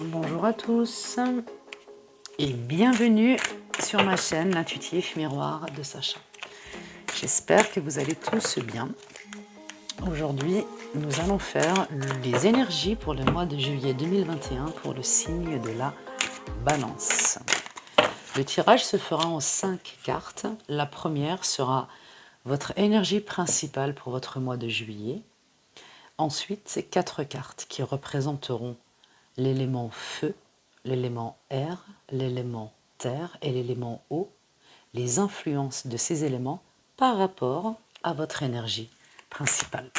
Bonjour à tous et bienvenue sur ma chaîne L'Intuitif Miroir de Sacha. J'espère que vous allez tous bien. Aujourd'hui, nous allons faire les énergies pour le mois de juillet 2021 pour le signe de la Balance. Le tirage se fera en 5 cartes. La première sera votre énergie principale pour votre mois de juillet. Ensuite, c'est 4 cartes qui représenteront l'élément feu, l'élément air, l'élément terre et l'élément eau, les influences de ces éléments par rapport à votre énergie principale.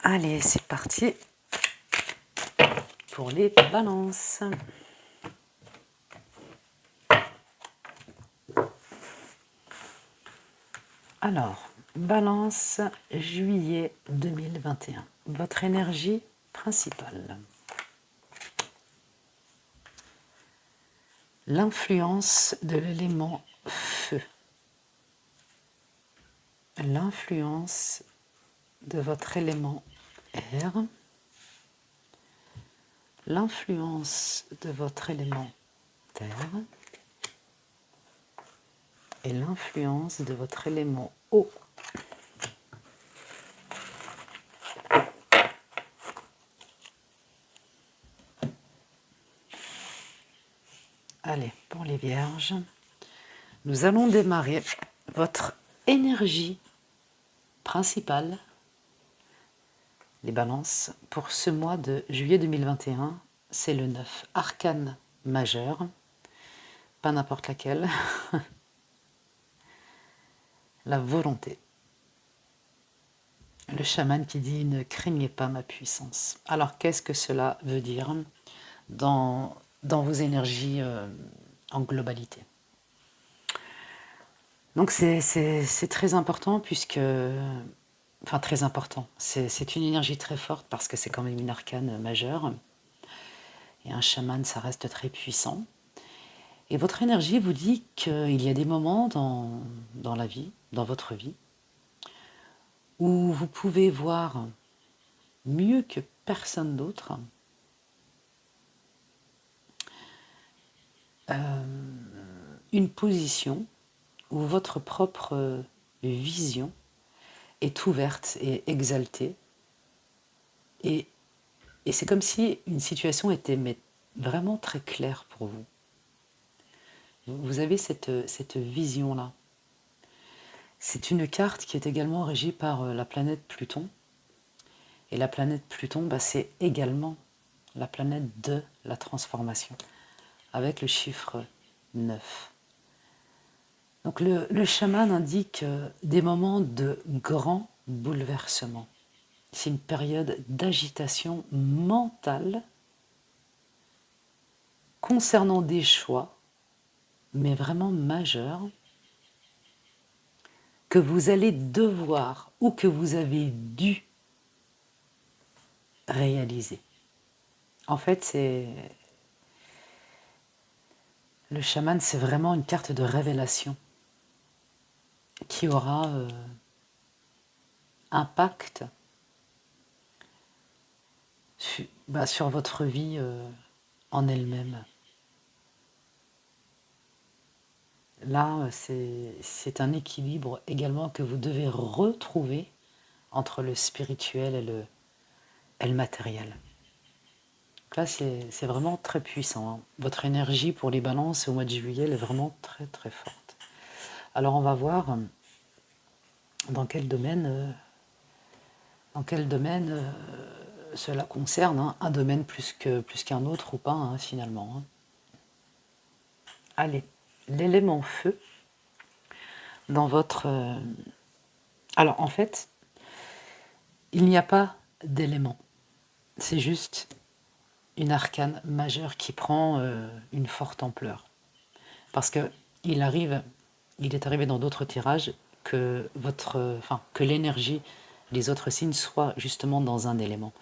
Allez, c'est parti pour les balances. Alors, Balance, juillet 2021. Votre énergie principale. L'influence de l'élément feu. L'influence de votre élément air. L'influence de votre élément terre. Et l'influence de votre élément eau. Allez, pour les vierges, nous allons démarrer votre énergie principale, les balances, pour ce mois de juillet 2021. C'est le 9, arcane majeur, pas n'importe laquelle, la volonté. Le chaman qui dit « ne craignez pas ma puissance ». Alors qu'est-ce que cela veut dire dans vos énergies en globalité? Donc c'est très important puisque... Enfin très important, c'est une énergie très forte parce que c'est quand même une arcane majeure. Et un chaman, ça reste très puissant. Et votre énergie vous dit qu'il y a des moments dans la vie, dans votre vie, où vous pouvez voir mieux que personne d'autre une position où votre propre vision est ouverte et exaltée. Et c'est comme si une situation était vraiment très claire pour vous. Vous avez cette vision-là. C'est une carte qui est également régie par la planète Pluton. Et la planète Pluton, c'est également la planète de la transformation, avec le chiffre 9. Donc le chaman indique des moments de grand bouleversement. C'est une période d'agitation mentale concernant des choix, mais vraiment majeurs, que vous allez devoir ou que vous avez dû réaliser. En fait, le chaman, c'est vraiment une carte de révélation qui aura impact sur votre vie en elle-même. Là, c'est un équilibre également que vous devez retrouver entre le spirituel et le matériel. Là, c'est vraiment très puissant. Hein. Votre énergie pour les balances au mois de juillet, elle est vraiment très très forte. Alors on va voir dans quel domaine cela concerne, hein, un domaine plus qu'un autre ou pas, hein, finalement. Hein. Allez, l'élément feu dans votre... Alors en fait, il n'y a pas d'élément. C'est juste une arcane majeure qui prend une forte ampleur. Parce que il est arrivé dans d'autres tirages que l'énergie des autres signes soit justement dans un élément.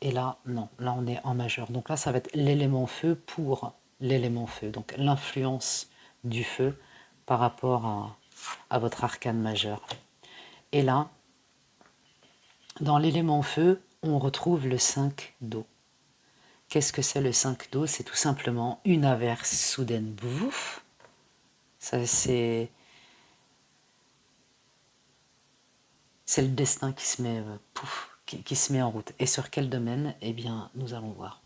Et là, non, là on est en majeur. Donc là, ça va être l'élément feu pour l'élément feu. Donc l'influence du feu par rapport à votre arcane majeur. Et là, Dans l'élément feu, on retrouve le 5 d'eau. Qu'est-ce que c'est le 5 d'eau? C'est tout simplement une averse soudaine. Bouf. Ça, c'est le destin qui se met, pouf, qui se met en route. Et sur quel domaine? Eh bien, nous allons voir.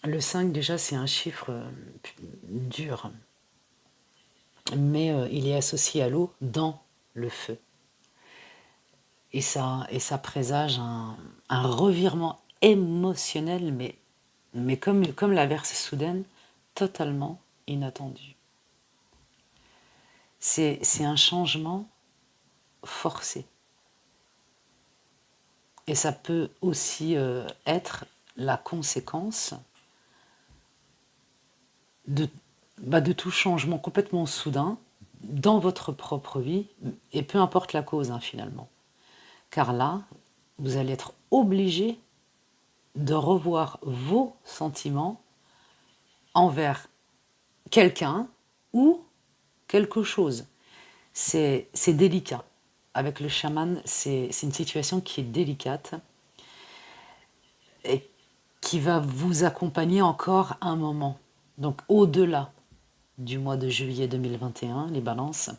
Le 5, déjà, c'est un chiffre dur, mais il est associé à l'eau dans le feu. Et ça présage un revirement émotionnel, mais comme l'averse soudaine, totalement inattendu. C'est un changement forcé. Et ça peut aussi être la conséquence de tout changement complètement soudain dans votre propre vie, et peu importe la cause finalement. Car là, vous allez être obligé de revoir vos sentiments envers quelqu'un ou quelque chose. C'est délicat. Avec le chaman, c'est une situation qui est délicate et qui va vous accompagner encore un moment. Donc au-delà du mois de juillet 2021, les balances.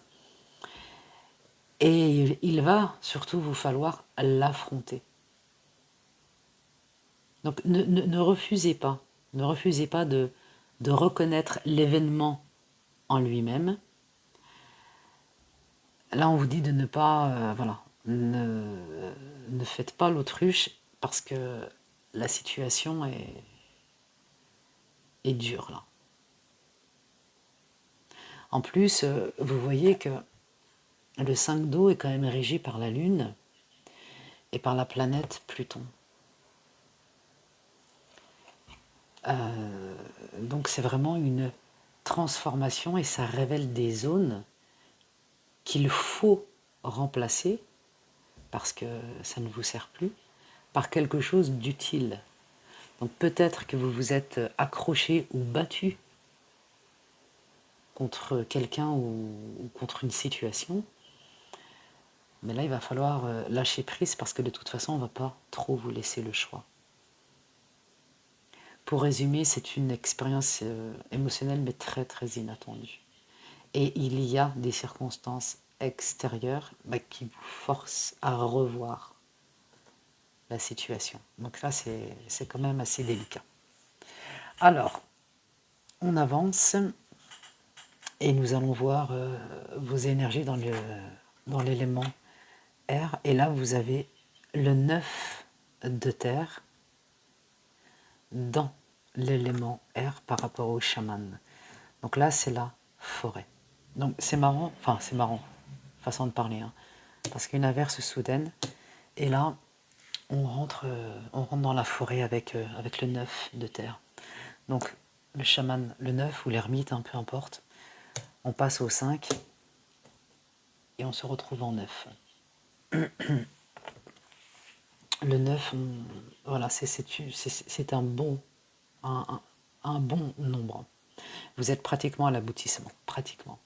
Et il va surtout vous falloir l'affronter. Donc ne refusez pas. Ne refusez pas de reconnaître l'événement en lui-même. Là, on vous dit de ne pas... voilà. Ne faites pas l'autruche parce que la situation est dure, là. En plus, vous voyez que le 5 d'eau est quand même régi par la Lune et par la planète Pluton. Donc c'est vraiment une transformation et ça révèle des zones qu'il faut remplacer parce que ça ne vous sert plus par quelque chose d'utile. Donc peut-être que vous vous êtes accroché ou battu contre quelqu'un ou contre une situation, mais là il va falloir lâcher prise parce que de toute façon on ne va pas trop vous laisser le choix. Pour résumer, c'est une expérience émotionnelle mais très très inattendue. Et il y a des circonstances extérieures qui vous forcent à revoir la situation. Donc là, c'est quand même assez délicat. Alors, on avance et nous allons voir vos énergies dans l'élément air. Et là, vous avez le 9 de terre dans l'élément air par rapport au chaman. Donc là, c'est la forêt. Donc c'est marrant, façon de parler, hein, parce qu'une averse soudaine, et là, on rentre dans la forêt avec le 9 de terre. Donc le chaman, le 9 ou l'ermite, peu importe, on passe au 5 et on se retrouve en 9. Le 9, voilà, c'est un bon nombre. Vous êtes pratiquement à l'aboutissement, pratiquement.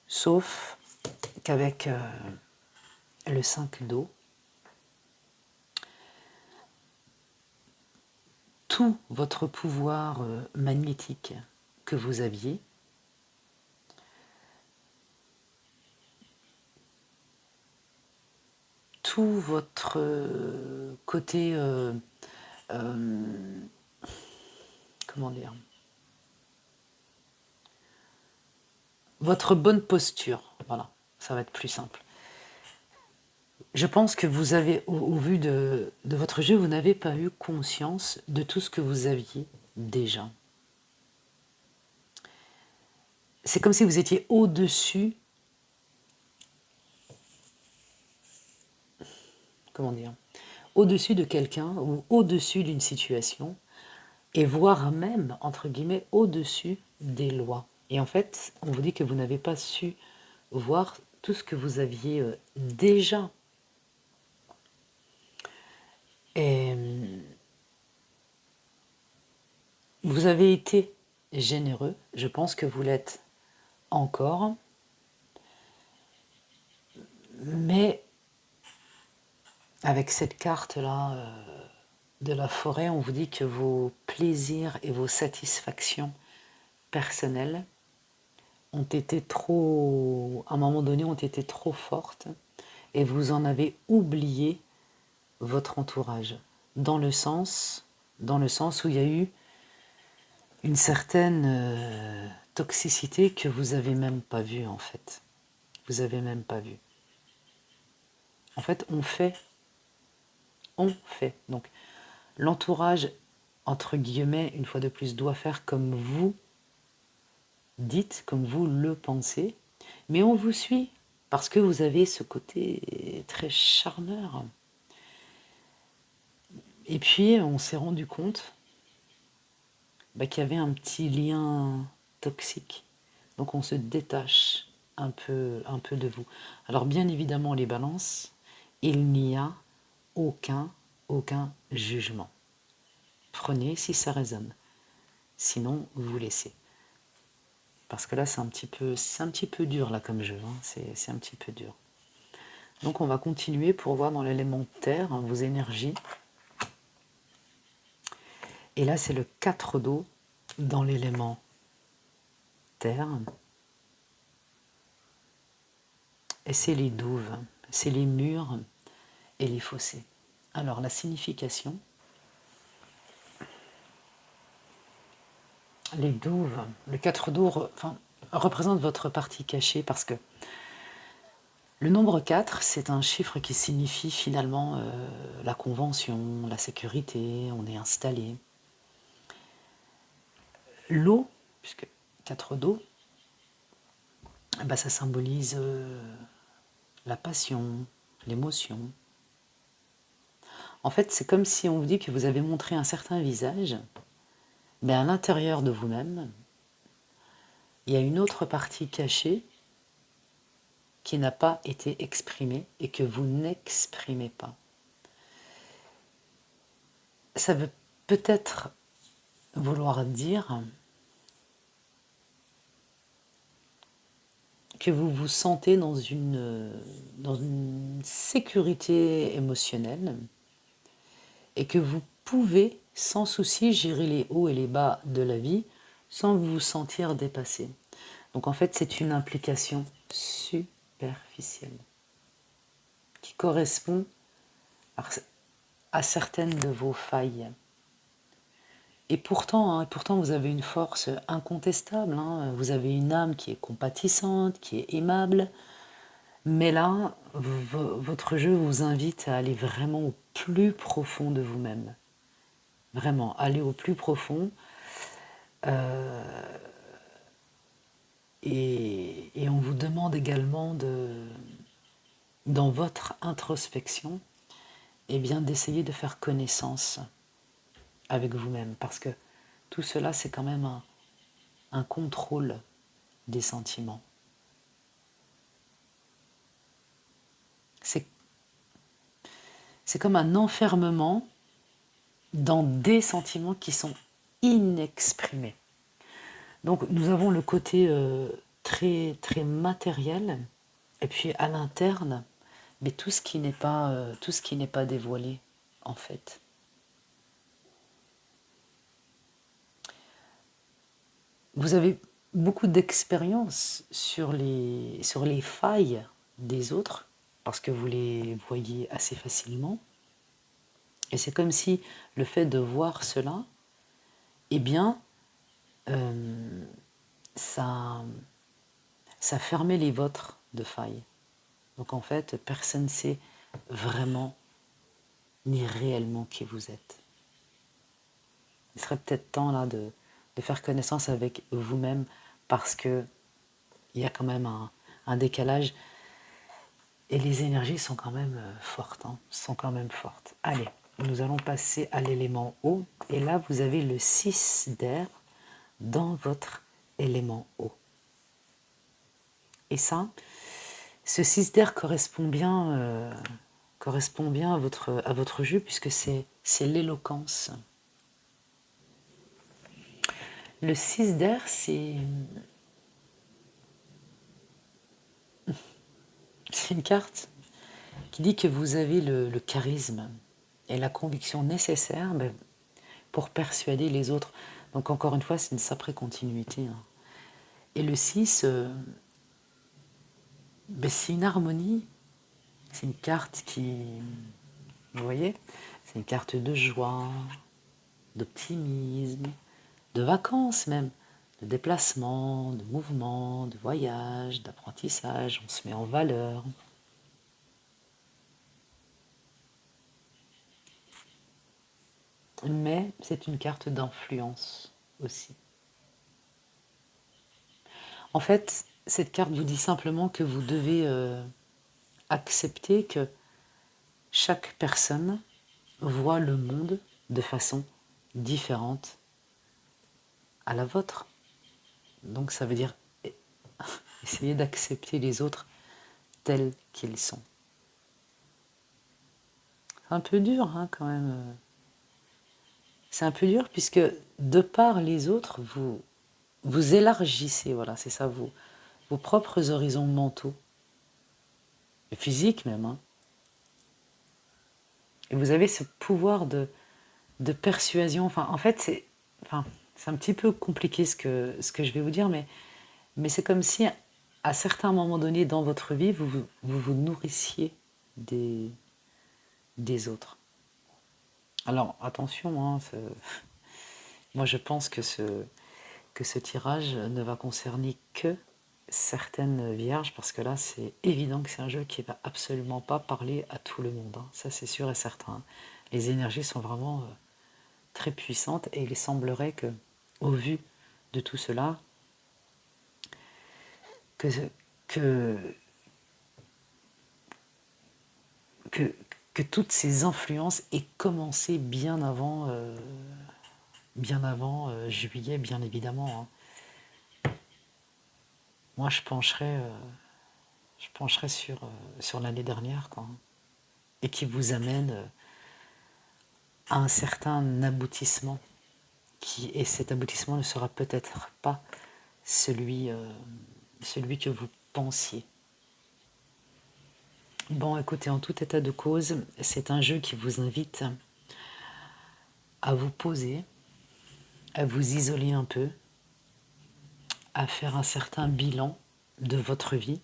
Sauf qu'avec le 5 d'eau, tout votre pouvoir magnétique que vous aviez, tout votre côté, comment dire, votre bonne posture, voilà, ça va être plus simple. Je pense que vous avez, au vu de votre jeu, vous n'avez pas eu conscience de tout ce que vous aviez déjà. C'est comme si vous étiez au-dessus, comment dire, au-dessus de quelqu'un ou au-dessus d'une situation, et voire même, entre guillemets, au-dessus des lois. Et en fait, on vous dit que vous n'avez pas su voir tout ce que vous aviez déjà. Et vous avez été généreux, je pense que vous l'êtes encore, Mais avec cette carte-là de la forêt, on vous dit que vos plaisirs et vos satisfactions personnelles ont été trop, à un moment donné, ont été trop fortes et vous en avez oublié votre entourage. Dans le sens, dans le sens où il y a eu une certaine toxicité que vous avez même pas vue en fait. Vous avez même pas vu. En fait, on fait. Donc, l'entourage, entre guillemets, une fois de plus, doit faire comme vous dites, comme vous le pensez, mais on vous suit parce que vous avez ce côté très charmeur. Et puis, on s'est rendu compte qu'il y avait un petit lien toxique. Donc, on se détache un peu de vous. Alors, bien évidemment, les balances, il n'y a aucun jugement. Prenez si ça résonne. Sinon, vous laissez. Parce que là, c'est un petit peu dur là comme jeu. Hein. C'est un petit peu dur. Donc, on va continuer pour voir dans l'élément terre vos énergies. Et là, c'est le 4 d'eau dans l'élément terre. Et c'est les douves, c'est les murs et les fossés. Alors, la signification. Les douves, le 4 d'eau représente votre partie cachée parce que le nombre 4, c'est un chiffre qui signifie finalement la convention, la sécurité, on est installé. L'eau, puisque 4 d'eau, ça symbolise la passion, l'émotion. En fait, c'est comme si on vous dit que vous avez montré un certain visage, mais à l'intérieur de vous-même, il y a une autre partie cachée qui n'a pas été exprimée et que vous n'exprimez pas. Ça veut peut-être vouloir dire que vous vous sentez dans une sécurité émotionnelle et que vous pouvez sans souci gérer les hauts et les bas de la vie sans vous sentir dépassé. Donc en fait, c'est une implication superficielle qui correspond à certaines de vos failles. Et pourtant, vous avez une force incontestable. Hein. Vous avez une âme qui est compatissante, qui est aimable. Mais là, votre jeu vous invite à aller vraiment au plus profond de vous-même. Vraiment, aller au plus profond. Et on vous demande également dans votre introspection, d'essayer de faire connaissance avec vous-même. Parce que tout cela, c'est quand même un contrôle des sentiments. C'est comme un enfermement dans des sentiments qui sont inexprimés. Donc nous avons le côté très, très matériel, et puis à l'interne, mais tout ce qui n'est pas dévoilé, en fait. Vous avez beaucoup d'expérience sur les failles des autres, parce que vous les voyez assez facilement. Et c'est comme si le fait de voir cela, ça fermait les vôtres de failles. Donc en fait, personne ne sait vraiment ni réellement qui vous êtes. Il serait peut-être temps là de faire connaissance avec vous-même parce que il y a quand même un décalage et les énergies sont quand même fortes. Sont quand même fortes. Allez, nous allons passer à l'élément eau et là vous avez le 6 d'air dans votre élément eau. Et ça, ce 6 d'air correspond bien à votre jeu puisque c'est l'éloquence. Le 6 d'air, c'est une carte qui dit que vous avez le charisme et la conviction nécessaire pour persuader les autres. Donc encore une fois, c'est une sacrée continuité. Hein. Et le 6, c'est une harmonie. C'est une carte qui... Vous voyez? C'est une carte de joie, d'optimisme, de vacances même, de déplacement, de mouvement, de voyage, d'apprentissage. On se met en valeur. Mais c'est une carte d'influence aussi. En fait, cette carte vous dit simplement que vous devez accepter que chaque personne voit le monde de façon différente à la vôtre. Donc ça veut dire essayer d'accepter les autres tels qu'ils sont. C'est un peu dur hein, quand même. C'est un peu dur puisque de par les autres, vous élargissez, voilà, c'est ça, vos propres horizons mentaux, physiques même. Hein. Et vous avez ce pouvoir de persuasion. Enfin, en fait, c'est un petit peu compliqué ce que je vais vous dire, mais c'est comme si à certains moments donnés dans votre vie, vous nourrissiez des autres. Alors, attention, hein, moi je pense que ce tirage ne va concerner que certaines vierges, parce que là, c'est évident que c'est un jeu qui ne va absolument pas parler à tout le monde. Hein. Ça, c'est sûr et certain. Les énergies sont vraiment très puissantes et il semblerait que, au vu de tout cela, que, que, que, que toutes ces influences aient commencé bien avant juillet, bien évidemment. Hein. Moi, je pencherais sur l'année dernière, quoi. Hein. Et qui vous amène à un certain aboutissement. Et cet aboutissement ne sera peut-être pas celui que vous pensiez. Bon, écoutez, en tout état de cause, c'est un jeu qui vous invite à vous poser, à vous isoler un peu, à faire un certain bilan de votre vie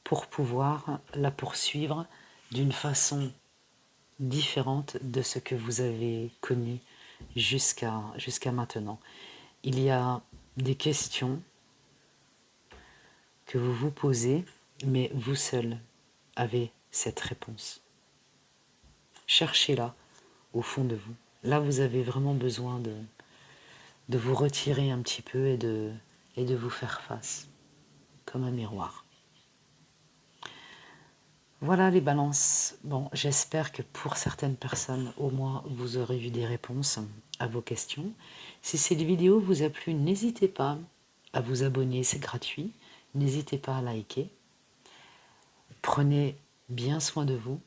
pour pouvoir la poursuivre d'une façon différente de ce que vous avez connu jusqu'à maintenant. Il y a des questions que vous vous posez, mais vous seul avez cette réponse. Cherchez-la au fond de vous. Là, vous avez vraiment besoin de vous retirer un petit peu et de vous faire face, comme un miroir. Voilà les balances. Bon, j'espère que pour certaines personnes, au moins, vous aurez eu des réponses à vos questions. Si cette vidéo vous a plu, n'hésitez pas à vous abonner, c'est gratuit. N'hésitez pas à liker. Prenez bien soin de vous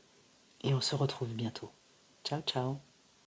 et on se retrouve bientôt. Ciao, ciao.